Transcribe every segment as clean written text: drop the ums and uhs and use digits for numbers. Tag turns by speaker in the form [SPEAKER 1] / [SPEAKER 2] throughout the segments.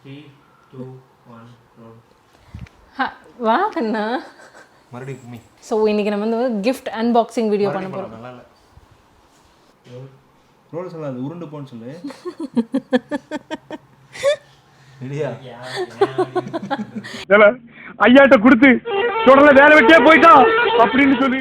[SPEAKER 1] 3, 2, 1, roll.
[SPEAKER 2] வா கண்ணா
[SPEAKER 1] மறுபடியும் கும்மி.
[SPEAKER 2] So இன்றைக்கி நம்ம வந்து கிஃப்ட் அன்பாக்சிங் வீடியோ பண்ண போகிறோம்.
[SPEAKER 1] நல்லா இல்லை ரோல் சொல்லாது, உருண்டு போன்னு சொல்லு.
[SPEAKER 3] ஐயாட்ட கொடுத்து தொடர்ல வேலை வெட்டியே போயிட்டா அப்படின்னு சொல்லி.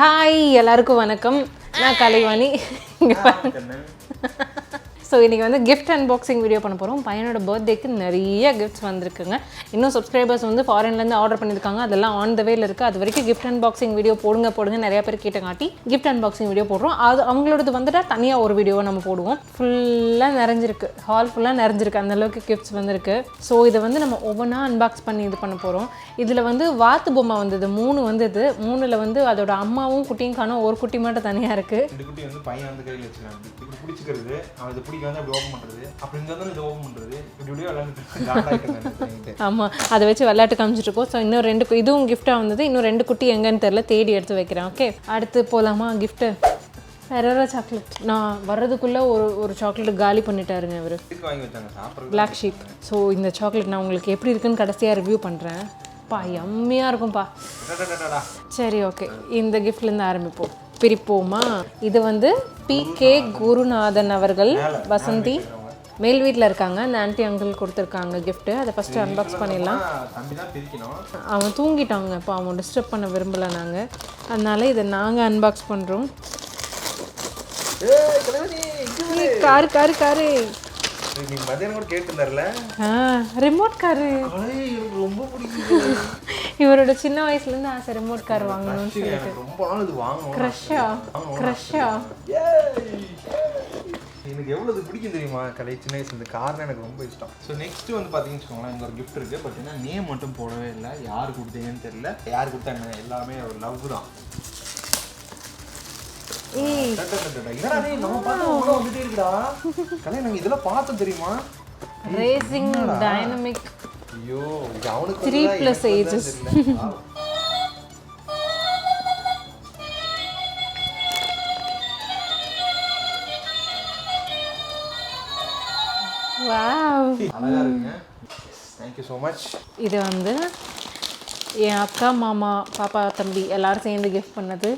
[SPEAKER 2] ஹாய் எல்லாருக்கும் வணக்கம், நான் கலைவாணி. ஸோ இன்றைக்கி வந்து கிஃப்ட் அன்பாக்சிங் வீடியோ பண்ண போகிறோம். பையனோட பர்த்டேக்கு நிறைய கிஃப்ட்ஸ் வந்திருக்குங்க. இன்னும் சப்ஸ்கிரைபர்ஸ் வந்து ஃபாரின்லேருந்து ஆர்டர் பண்ணியிருக்காங்க, அதெல்லாம் ஆன் த வேல இருக்குது. அது வரைக்கும் கிஃப்ட் அன்பாக்சிங் வீடியோ போடுங்க நிறையா பேர் கேட்டங்காட்டி கிஃப்ட் அன்பாக்சிங் வீடியோ போடுறோம். அது அவங்களோடது வந்துட்டால் தனியாக ஒரு வீடியோவை நம்ம போடுவோம். ஃபுல்லாக நிறைஞ்சிருக்கு, ஹால் ஃபுல்லாக நிறைஞ்சிருக்கு, அந்தளவுக்கு கிஃப்ட்ஸ் வந்துருக்கு. ஸோ இதை வந்து நம்ம ஒவ்வொன்றா அன்பாக்ஸ் பண்ணி இது பண்ண போகிறோம். இதில் வந்து வாத்து பொம்மை வந்தது, 3 வந்தது. 3ல் வந்து அதோட அம்மாவும் குட்டியும் காணும், ஒரு குட்டி மட்டும் தனியாக இருக்குது.
[SPEAKER 1] இந்த குட்டி வந்து பையன் வந்து கையில் வச்சுக்கிறாங்க, இப்படி பிடிச்சிக்கிறது, அவன் இதை பிடிக்க வந்து அப்படி ஓப்பன் பண்ணுறது, அப்படி இருந்தாலும் இதை ஓப்பன் பண்ணுறது, இப்படி விளையாண்டு.
[SPEAKER 2] ஆமாம், அதை வச்சு விளையாட்டு காமிச்சிட்ருக்கோம். ஸோ இன்னும் 2 இதுவும் கிஃப்டாக வந்தது. இன்னும் 2 குட்டி எங்கன்னு தெரில, தேடி எடுத்து வைக்கிறேன். ஓகே, அடுத்து போகலாமா கிஃப்ட்டு? வேற சாக்லேட். நான் வர்றதுக்குள்ளே ஒரு சாக்லேட் காலி பண்ணிட்டாருங்க இவர், பிளாக் ஷீப். ஸோ இந்த சாக்லேட் நான் உங்களுக்கு எப்படி இருக்குன்னு கடைசியாக ரிவ்யூ பண்ணுறேன். பா எம்மையாக இருக்கும்ப்பா. சரி, ஓகே, இந்த கிஃப்ட்லேருந்து ஆரம்பிப்போம், பிரிப்போமா? இது வந்து PK குருநாதன் அவர்கள், வசந்தி மேல் வீட்டில் இருக்காங்க. அந்த ஆன்ட்டி அங்கிள் கொடுத்துருக்காங்க கிஃப்ட்டு. அதை ஃபஸ்ட்டு அன்பாக்ஸ் பண்ணிடலாம். அவன் தூங்கிட்டாங்க, இப்போ அவன் டிஸ்டர்ப் பண்ண விரும்பலை நாங்கள், அதனால இதை நாங்கள் அன்பாக்ஸ் பண்ணுறோம். Car car car remote car.
[SPEAKER 1] ரொம்ப பிடிக்கும்.
[SPEAKER 2] இவரோட சின்ன வயசுலேருந்து ஆசை ரிமோட் கார் வாங்கணும்னு சொல்லிட்டு.
[SPEAKER 1] ரொம்ப நாள் இது வாங்கணும்.
[SPEAKER 2] க்ரஷ்ஷா
[SPEAKER 1] எனக்கு எவ்வளவு பிடிக்கும் தெரியுமா கலை, சின்ன வயசுல இந்த கார் எனக்கு ரொம்ப இஷ்டம். ஸோ நெக்ஸ்ட் வந்து பார்த்தீங்கன்னு வச்சுக்கோங்களேன், இங்கே ஒரு கிஃப்ட் இருக்குது. பட் என்ன நேம் மட்டும் போடவே இல்லை, யார் கொடுத்தீங்கன்னு தெரியல. யார் கொடுத்தாங்க, எல்லாமே ஒரு லவ் தான். இதெல்லாம் பார்த்தோம் தெரியுமா,
[SPEAKER 2] ரேசிங் டைனமிக்.
[SPEAKER 1] ஐயோ, அவனுக்கு
[SPEAKER 2] 3+ ages. வாவ்,
[SPEAKER 1] அழகா இருக்குங்க. Thank you so much.
[SPEAKER 2] இது வந்து என் அக்கா, மாமா, பாப்பா, தம்பி எல்லாரும் சேர்ந்து கிஃப்ட் பண்ணது.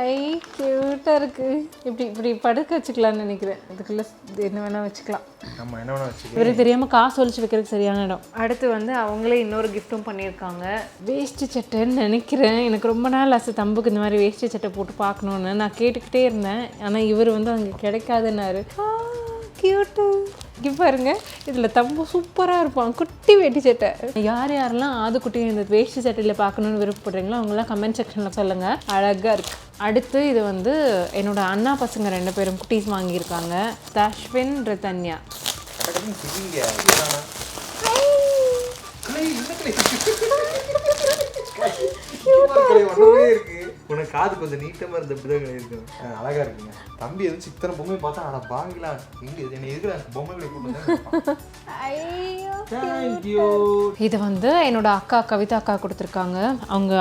[SPEAKER 2] ஐ க்யூட்டாக இருக்குது. இப்படி படுக்க வச்சுக்கலான்னு நினைக்கிறேன். இதுக்குள்ளே என்ன வேணால் வச்சுக்கலாம்.
[SPEAKER 1] நம்ம என்ன வேணால் வச்சுக்கலாம்.
[SPEAKER 2] இவருக்கு தெரியாமல் காசு ஒழிச்சு வைக்கிறதுக்கு சரியான இடம். அடுத்து வந்து அவங்களே இன்னொரு கிஃப்ட்டும் பண்ணியிருக்காங்க, வேஷ்டி சட்டைன்னு நினைக்கிறேன். எனக்கு ரொம்ப நாள் ஆசை தம்புக்கு இந்த மாதிரி வேஷ்டி சட்டை போட்டு பார்க்கணுன்னு. நான் கேட்டுக்கிட்டே இருந்தேன், ஆனால் இவர் வந்து அங்கே கிடைக்காதுன்னாரு. கியூட்டு. இங்கே பாருங்க, இதில் தம்பு சூப்பராக இருப்பான், குட்டி வேட்டி சட்டை. யாரெல்லாம் ஆதுக்குட்டியும் இந்த வேஷ்டி சட்டையில் பார்க்கணுன்னு விருப்பப்படுறீங்களோ அவங்களாம் கமெண்ட் செக்ஷனில் சொல்லுங்கள், அழகாக இருக்குது. அடுத்து இது வந்து என்னோடய அண்ணா பசங்க 2 பேரும் குட்டீஸ் வாங்கியிருக்காங்க, தஷ்வின், ரிதன்யா.
[SPEAKER 1] உனக்கு காது கொஞ்சம் நீட்டமா இருந்த இப்படிதான் இருக்கு, அழகா இருக்குங்க. தம்பி எதுவும் இத்தனை பொம்மை பார்த்தா அட பாங்களா, எங்க என்ன இருக்கிற பொம்மைகளை கூட்டு.
[SPEAKER 2] இது வந்து என்னோட அக்கா கவிதா அக்கா கொடுத்துருக்காங்க.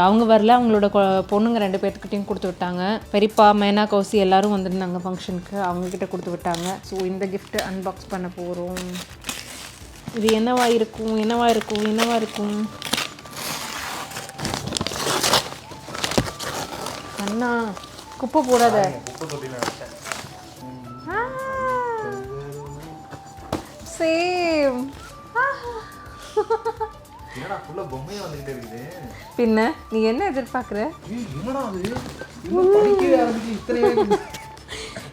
[SPEAKER 2] அவங்க வரல, அவங்களோட பொண்ணுங்க 2 பேர்த்துக்கிட்டையும் கொடுத்து விட்டாங்க. பெரியப்பா, மேனா, கௌசி எல்லாரும் வந்துருந்தாங்க ஃபங்க்ஷனுக்கு, அவங்கக்கிட்ட கொடுத்து விட்டாங்க. ஸோ இந்த கிஃப்ட் அன்பாக்ஸ் பண்ண போகிறோம். இது என்னவா இருக்கும்? அண்ணா குப்பை போடாத. சேம். பின்ன நீ என்ன எதிர்பார்க்குற?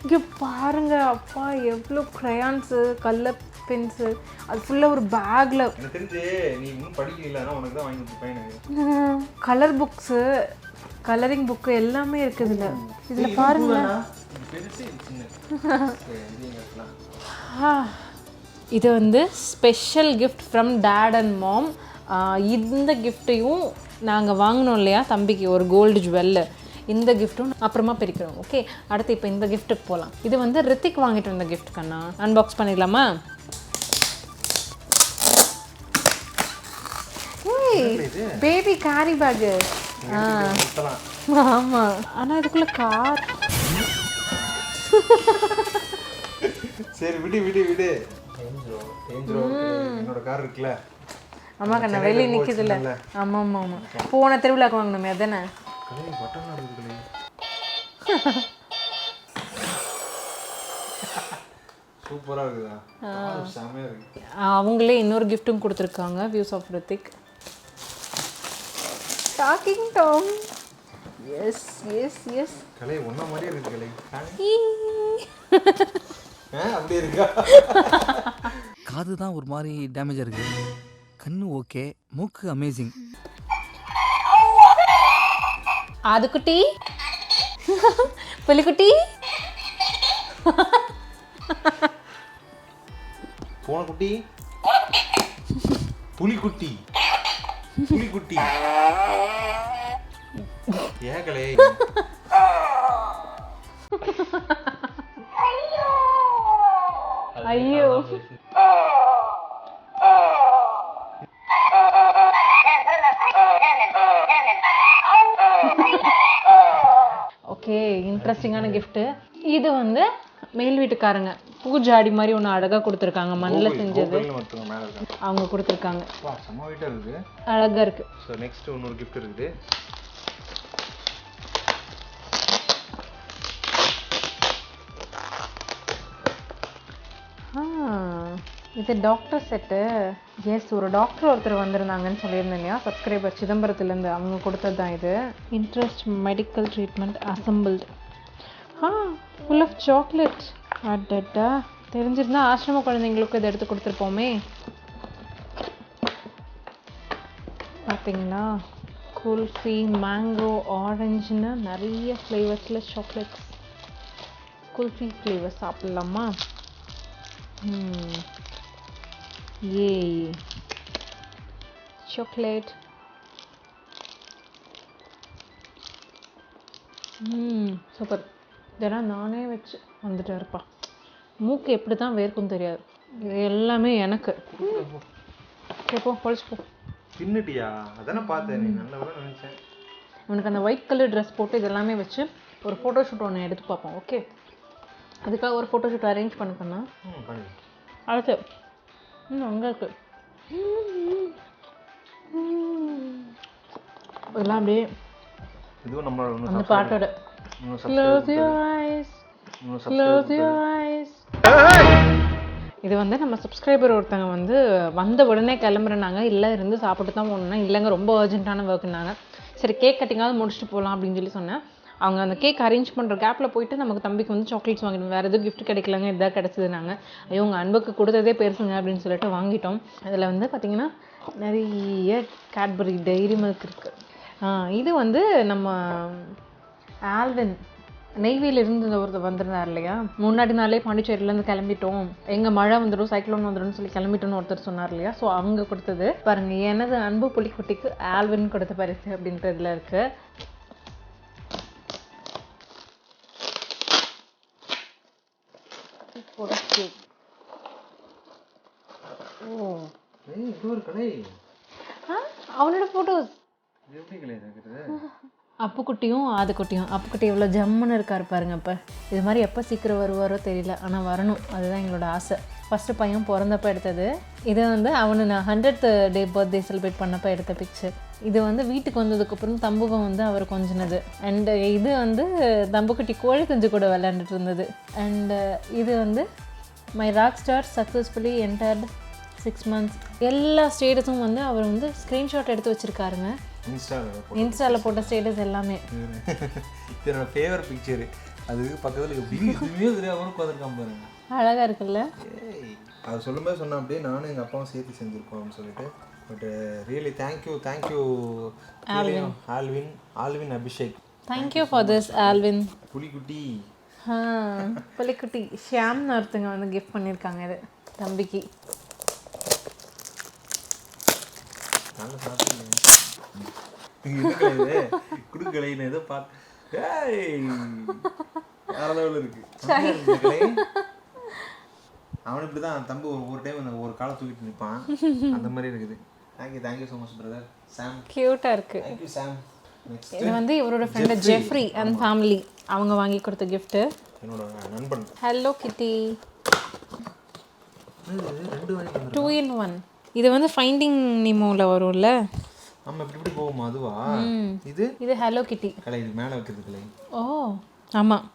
[SPEAKER 2] இங்கே பாருங்க, அப்பா எவ்வளோ க்ரையான்ஸு, கலர் பென்சில், அது ஃபுல்லாக ஒரு பேக்கில். கலர் புக்ஸு, கலரிங் புக்கு எல்லாமே இருக்குது இதில் பாருங்க. இது வந்து special gift from dad and mom. இந்த கிஃப்ட்டையும் நாங்கள் வாங்கினோம் இல்லையா தம்பிக்கு, ஒரு கோல்டு ஜுவல்லு. இந்த கிஃப்ட்டும் அப்புறமா பிரிக்கிறோம். ஓகே, அடுத்து இப்போ இந்த கிஃப்ட்டுக்கு போகலாம். இது வந்து ரித்திக் வாங்கிட்டு வந்த கிஃப்ட் கண்ணா. அன்பாக்ஸ் பண்ணிடலாமா? Baby carry bag. ஆமாம், ஆனால் இதுக்குள்ள கார்.
[SPEAKER 1] சரி விடு விடு விடு. என்னோட கார் இருக்குல்ல.
[SPEAKER 2] ஆமா கண்ணா, வெளியே நிற்கிதுல்ல. ஆமாம் ஆமாம் ஆமாம், போன திருவிழாக்கு வாங்கணுமே அதானே.
[SPEAKER 1] சூப்பராக இருக்குதா, செமையாக இருக்கு.
[SPEAKER 2] அவங்களே இன்னொரு கிஃப்ட்டும் கொடுத்துருக்காங்க, views of Hrithik. Talking Tom. Yes yes yes.
[SPEAKER 1] கலை ஒன்ன மாதிரியே இருக்கு கலை. அப்படியே இருக்கா?
[SPEAKER 4] காது தான் ஒரு மாதிரி டேமேஜாக இருக்கு, கண்ணு ஓகே, மூக்கு அமேசிங்.
[SPEAKER 2] ஆதுக்குட்டி, புலிக்குட்டி,
[SPEAKER 1] பூனைக்குட்டி, புலிக்குட்டி, புலிக்குட்டி. ஏன் கலை?
[SPEAKER 2] ஐயோ, ஓகே, இன்ட்ரெஸ்டிங்கான கிஃப்ட். இது வந்து மேல் வீட்டுக்காரங்க பூஜாடி மாதிரி ஒன்று அழகாக கொடுத்துருக்காங்க, மண்ணில் செஞ்சது. அவங்க கொடுத்துருக்காங்க, அழகாக இருக்கு.
[SPEAKER 1] ஸோ நெக்ஸ்ட் இன்னொரு கிஃப்ட் இருக்குது.
[SPEAKER 2] இது டாக்டர் செட்டு. எஸ், ஒரு டாக்டர் ஒருத்தர் வந்திருந்தாங்கன்னு சொல்லியிருந்தேன் இல்லையா, சப்ஸ்கிரைபர் சிதம்பரத்துலேருந்து. அவங்க கொடுத்தது தான் இது. Interest medical treatment assembled. Full of chocolate. அடட்டா, தெரிஞ்சிருந்தா ஆசிரம குழந்தைங்களுக்கு இதை எடுத்து கொடுத்துருப்போமே. பார்த்தீங்களா, குல்ஃபி, மேங்கோ, ஆரஞ்சுன்னு நிறைய ஃப்ளேவர்ஸில் சாக்லேட்ஸ். குல்ஃபி ஃப்ளேவர் சாப்பிட்லாமா? ஏ சாக்லேட். சூப்பர். இதெல்லாம் நானே வச்சு வந்துட்டு இருப்பா. மூக்கு எப்படி தான் வேர்க்கும் தெரியாது, இது எல்லாமே எனக்கு. போ பொழிச்சு போ.
[SPEAKER 1] தின்னுட்டியா? அதானே பார்த்தேன், நீ நல்லவளா நினைச்சேன்.
[SPEAKER 2] உனக்கு அந்த ஒயிட் கலர் ட்ரெஸ் போட்டு இதெல்லாமே வச்சு ஒரு ஃபோட்டோஷூட் ஒன்று எடுத்து பார்ப்போம். ஓகே, அதுக்காக ஒரு ஃபோட்டோஷூட் அரேஞ்ச் பண்ணிக்கணும். அடுத்து அங்கே இருக்கு. இதெல்லாம் அப்படியே
[SPEAKER 1] இதுவும் நம்மளோட
[SPEAKER 2] அந்த பாட்டோட. Close your eyes, close your eyes. இது வந்து நம்ம சப்ஸ்கிரைபர் ஒருத்தங்க வந்து வந்த உடனே கிளம்புறனாங்க. இல்லை இருந்து சாப்பிட்டு தான் போகணுன்னா, இல்லைங்க ரொம்ப அர்ஜென்ட்டான ஒர்க்குனாங்க. சரி கேக் கட்டிங்காவது முடிச்சுட்டு போகலாம் அப்படின்னு சொல்லி சொன்னேன். அவங்க அந்த கேக் அரேஞ்ச் பண்ணுற கேப்பில் போயிட்டு நமக்கு தம்பிக்கு வந்து சாக்லேட்ஸ் வாங்கிட்டோம். வேறு எதுவும் கிஃப்ட் கிடைக்கலங்க, இதாக கிடச்சிதுனாங்க. ஐயோ உங்கள் அன்புக்கு கொடுத்ததே பெருசுங்க அப்படின்னு சொல்லிட்டு வாங்கிட்டோம். அதில் வந்து பார்த்திங்கன்னா நிறைய கேட்பரி டைரி மில்க் இருக்குது. இது வந்து நம்ம ஆல்வின் நெய்வேலியிலிருந்து ஒருத்தர் வந்திருந்தார் இல்லையா, முன்னாடி நாளே பாண்டிச்சேரியிலேருந்து கிளம்பிட்டோம், எங்கள் மழை வந்துடும் சைக்ளோன் வந்துடும் சொல்லி கிளம்பிட்டோன்னு ஒருத்தர் சொன்னார் இல்லையா. ஸோ அவங்க கொடுத்தது பாருங்கள், எனது அன்பு புலிக்குட்டிக்கு ஆல்வின் கொடுத்த பரிசு அப்படின்ட்டு இதில் இருக்குது. அவனோட போட்டோஸ். அப்புக்குட்டியும் ஆதுக்குட்டியும். அப்புக்குட்டி எவ்வளோ ஜம்முன்னு இருக்காரு பாருங்க. இப்போ இது மாதிரி எப்போ சீக்கிரம் வருவாரோ தெரியல, ஆனால் வரணும், அதுதான் எங்களோட ஆசை. ஃபஸ்ட்டு பையன் பிறந்தப்போ எடுத்தது. இது வந்து அவனு நான் 100th டே பர்த்டே செலிப்ரேட் பண்ணப்போ எடுத்த பிக்சர். இது வந்து வீட்டுக்கு வந்ததுக்கப்புறம் தம்புவை வந்து அவர் கொஞ்சினது. அண்டு இது வந்து தம்புக்குட்டி கோழி குஞ்சு கூட விளையாண்டுட்டு இருந்தது. அண்டு இது வந்து my rock star successfully entered 6 months. எல்லா ஸ்டேட்டஸும் வந்து அவர் வந்து ஸ்க்ரீன்ஷாட் எடுத்து வச்சுருக்காருங்க. இன்ஸ்டாவில் போட்ட ஸ்டேட்டஸ் எல்லாமே.
[SPEAKER 1] என்னோட ஃபேவரட் பிக்சரு. அதுக்கு பக்கத்தில் எதுவுமே தெரியாமல் உட்காந்துருக்கான் பாருங்க, அழகாக இருக்குல்ல. அது சொல்லும்போது சொன்னேன் அப்படியே நானும் எங்கள் அப்பாவும் சேர்த்து செஞ்சுருக்கோம் அப்படின்னு சொல்லிட்டு. But really thank you Alvin Abhishek.
[SPEAKER 2] Thank you for this Alvin.
[SPEAKER 1] புலிக்குட்டி
[SPEAKER 2] புலிக்குட்டி ஷியாம்னு ஒருத்தங்க வந்து கிஃப்ட் பண்ணியிருக்காங்க இது தம்பிக்கு.
[SPEAKER 1] நல்ல சாப்பிடுங்க குடுக்கலைன்னு ஏதோ பார்த்து வேற லெவலில் இருக்கு. அவன் இப்படி தான் தம்பி ஒரு டைம் ஒரு காலை தூக்கிட்டு நிற்பான், அந்த மாதிரி இருக்குது. தேங்க்யூ ஸோ மச் பிரதர் சாம்.
[SPEAKER 2] க்யூட்டாக இருக்குது.
[SPEAKER 1] தேங்க்யூ சாம்.
[SPEAKER 2] இது வந்து இவரோட ஃப்ரெண்டு ஜெஃப்ரி அண்ட் ஃபேமிலி அவங்க வாங்கி கொடுத்த கிஃப்ட்டு.
[SPEAKER 1] என்னோட நண்பன்.
[SPEAKER 2] ஹலோ கிட்டி 2 in 1. இது வந்து ஃபைண்டிங் நிமோவில் வரும்ல.
[SPEAKER 1] ஆமாம், இப்படி போகுமா அதுவா? இது
[SPEAKER 2] ஹலோ கிட்டி.
[SPEAKER 1] கலை இது மேலே வைக்கிறது கலை.
[SPEAKER 2] ஓ ஆமாம்.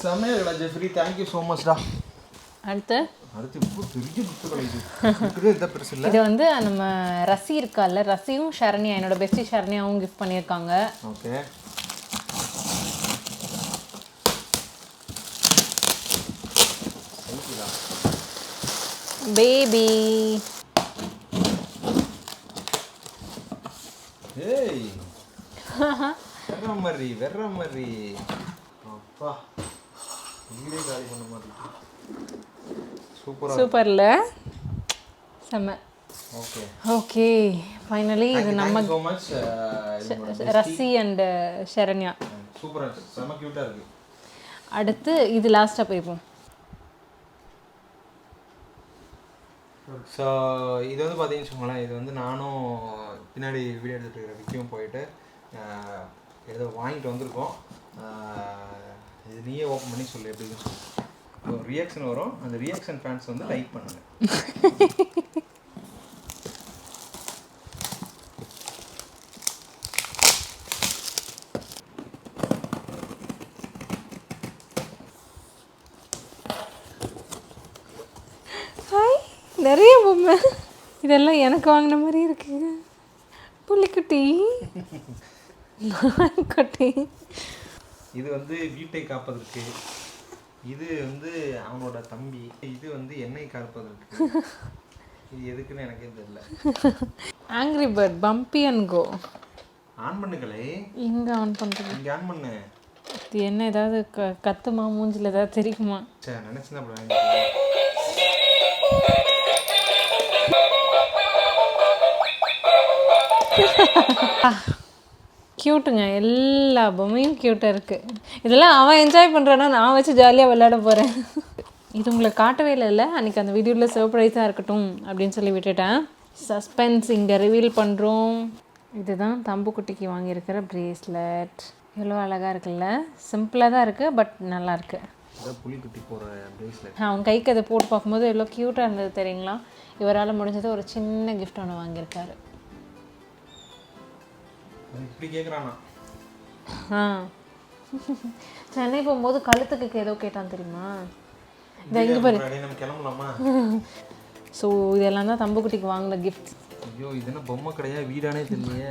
[SPEAKER 1] செம்மையா இருக்கடா ஜெஃப்ரி, தேங்க்யூ ஸோ மச்டா.
[SPEAKER 2] அடுத்து
[SPEAKER 1] இப்போ பெரிய கிஃப்ட் கிடைக்குது. இதான் பெருசு இல்லை.
[SPEAKER 2] இது வந்து நம்ம ரசி இருக்கால, ரசியும் ஷரண்யா, என்னோட பெஸ்டி ஷரண்யாவும் கிஃப்ட் பண்ணியிருக்காங்க.
[SPEAKER 1] ஓகே.
[SPEAKER 2] பேபி
[SPEAKER 1] ஏய் வெற மாதிரி அப்பா வீடே காலி பண்ண மாதிரி.
[SPEAKER 2] சூப்பர்ல செம்ம.
[SPEAKER 1] ஓகே
[SPEAKER 2] ஓகே ஃபைனலி இது நம்ம
[SPEAKER 1] so much
[SPEAKER 2] ரசி அண்ட் ஷரண்யா.
[SPEAKER 1] சூப்பரா இருக்கு, செம்ம கியூட்டா இருக்கு.
[SPEAKER 2] அடுத்து இது லாஸ்ட்டாக போய்ப்போம்.
[SPEAKER 1] ஸோ இது வந்து பார்த்தீங்கன்னு வச்சுக்கோங்களேன், இது வந்து நானும் பின்னாடி வீடியோ எடுத்துகிட்டு இருக்கிற விக்கியும் போயிட்டு ஏதோ வாங்கிட்டு வந்திருக்கோம். இது நீயே ஓப்பன் பண்ணி சொல்லு எப்படின்னு சொல்லு. ஒரு ரியாக்ஷன் வரும், அந்த ரியாக்ஷன் ஃபேன்ஸ் வந்து லைக் பண்ணுங்க.
[SPEAKER 2] நிறைய பொம்மை, இதெல்லாம் எனக்கு வாங்கின மாதிரி இருக்கு. புள்ளிக்குட்டி நாய்க்குட்டி.
[SPEAKER 1] இது வந்து வீட்டை காப்பதற்கு, இது வந்து அவனோட தம்பி, இது வந்து எண்ணெய் காப்பதற்கு. இது எதுக்குன்னு எனக்கே தெரியல.
[SPEAKER 2] Angry bird bumpy and co.
[SPEAKER 1] On பண்ணுங்களே.
[SPEAKER 2] இங்கே ஆன் பண்ணுறது.
[SPEAKER 1] இங்கே ஆன் பண்ணு.
[SPEAKER 2] இது என்ன ஏதாவது கத்துமா, மூஞ்சில் ஏதாவது தெரியுமா?
[SPEAKER 1] சரி நினச்சினா அப்படி
[SPEAKER 2] க்யூட்டுங்க, எல்லா பொம்மையும் க்யூட்டாக இருக்குது. இதெல்லாம் அவன் என்ஜாய் பண்ணுறான்னா நான் வச்சு ஜாலியாக விளையாட போகிறேன். இது உங்களை காட்டவே இல்லை, அன்றைக்கி அந்த வீடியோவில் சர்ப்ரைஸாக இருக்கட்டும் அப்படின்னு சொல்லி விட்டுட்டேன். சஸ்பென்ஸ் இங்கே ரிவீல் பண்ணுறோம். இதுதான் தம்புக்குட்டிக்கு வாங்கியிருக்கிற ப்ரேஸ்லெட். எவ்வளோ அழகாக இருக்குல்ல, சிம்பிளாக தான் இருக்குது பட் நல்லாயிருக்கு.
[SPEAKER 1] புலிக்குட்டி போகிற ப்ரேஸ்லெட்.
[SPEAKER 2] அவன் கைக்கு அதை போட்டு பார்க்கும்போது எவ்வளோ க்யூட்டாக இருந்தது தெரியுங்களா. இவரால் முடிஞ்சது ஒரு சின்ன கிஃப்ட் ஒன்று வாங்கியிருக்காரு.
[SPEAKER 1] இப்படி கேட்குறானா?
[SPEAKER 2] சென்னை போகும்போது கழுத்துக்கு ஏதோ கேட்டான் தெரியுமா. இந்த இங்கே பாரு.
[SPEAKER 1] நம்ம கிளம்பலாமா?
[SPEAKER 2] ஸோ இதெல்லாம் தான் தம்புக்குட்டிக்கு வாங்கின கிஃப்ட்.
[SPEAKER 1] ஐயோ இது என்ன பொம்மை கிடையாது, வீடானே தெரியலையே.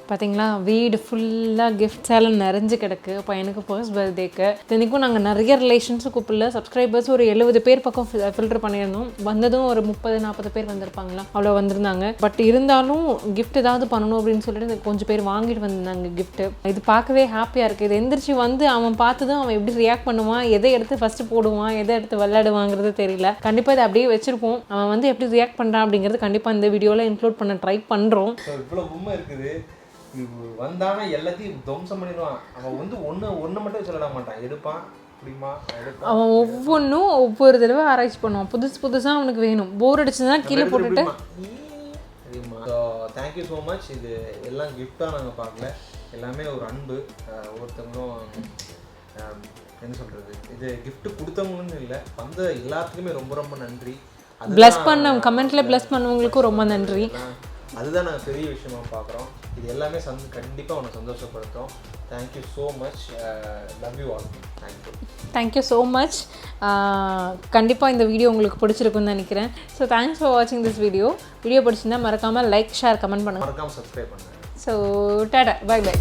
[SPEAKER 2] பார்த்தீங்களா, வீடு ஃபுல்லாக கிஃப்ட்ஸால் நிறைஞ்சு கிடக்கு. பையனுக்கு ஃபர்ஸ்ட் பர்த்டேக்கு. இன்றைக்கும் நாங்கள் நிறைய ரிலேஷன்ஸும் கூப்பிடல, சப்ஸ்கிரைபர்ஸ் ஒரு 70 பேர் பக்கம் ஃபில்டர் பண்ணியிருந்தோம். வந்ததும் ஒரு 30-40 பேர் வந்திருப்பாங்களா, அவ்வளோ வந்திருந்தாங்க. பட் இருந்தாலும் கிஃப்ட் ஏதாவது பண்ணணும் அப்படின்னு சொல்லிட்டு கொஞ்சம் பேர் வாங்கிட்டு வந்திருந்தாங்க கிஃப்ட்டு. இது பார்க்கவே ஹாப்பியாக இருக்குது. இது எந்திரிச்சு வந்து அவன் பார்த்ததும் அவன் எப்படி ரியாக்ட் பண்ணுவான், எதை எடுத்து ஃபஸ்ட்டு போடுவான், எதை எடுத்து விளையாடுவாங்கிறது தெரியல. கண்டிப்பாக இதை அப்படியே வச்சுருப்போம். அவன் வந்து எப்படி ரியாக்ட் பண்ணுறான் அப்படிங்கிறது கண்டிப்பாக இந்த வீடியோவில் இன்க்ளூட் பண்ண ட்ரை பண்ணுறோம்.
[SPEAKER 1] இவ்வளோ பொம்மை இருக்குது, வந்தானா எல்லாத்தையும் துவம்சம் பண்ணிடுவான். அவன் வந்து ஒன்று மட்டும் சொல்லிட மாட்டான், எடுப்பான் அப்படிமா.
[SPEAKER 2] அவன் ஒவ்வொன்றும் ஒவ்வொரு தடவை ஆராய்ச்சி பண்ணுவான், புதுசாக அவனுக்கு வேணும். போர் அடிச்சுன்னா கீழே போட்டுட்டு.
[SPEAKER 1] So thank you so much. இது எல்லாம் கிஃப்டாக நாங்கள் பார்க்கல, எல்லாமே ஒரு அன்பு. ஒவ்வொருத்தவங்களும் என்ன சொல்கிறது, இது கிஃப்ட் கொடுத்தவங்கன்னு இல்லை, வந்த எல்லாத்துக்குமே ரொம்ப ரொம்ப நன்றி.
[SPEAKER 2] ப்ளஸ் பண்ண கமெண்ட்டில் ப்ளஸ் பண்ணவங்களுக்கும் ரொம்ப நன்றி.
[SPEAKER 1] அதுதான் நாங்கள் பெரிய விஷயமா பார்க்குறோம். இது எல்லாமே கண்டிப்பாக அவனை சந்தோஷப்படுத்தும். Thank you so much, love you all.
[SPEAKER 2] Thank you so much. கண்டிப்பாக இந்த வீடியோ உங்களுக்கு பிடிச்சிருக்குன்னு நினைக்கிறேன். ஸோ தேங்க்ஸ் ஃபார் வாட்சிங் திஸ் வீடியோ. வீடியோ பிடிச்சிருந்தா மறக்காமல் லைக், ஷேர், கமெண்ட் பண்ணுங்கள்.
[SPEAKER 1] மறக்காமல் சப்ஸ்கிரைப் பண்ணுங்கள்.
[SPEAKER 2] So tata, bye by.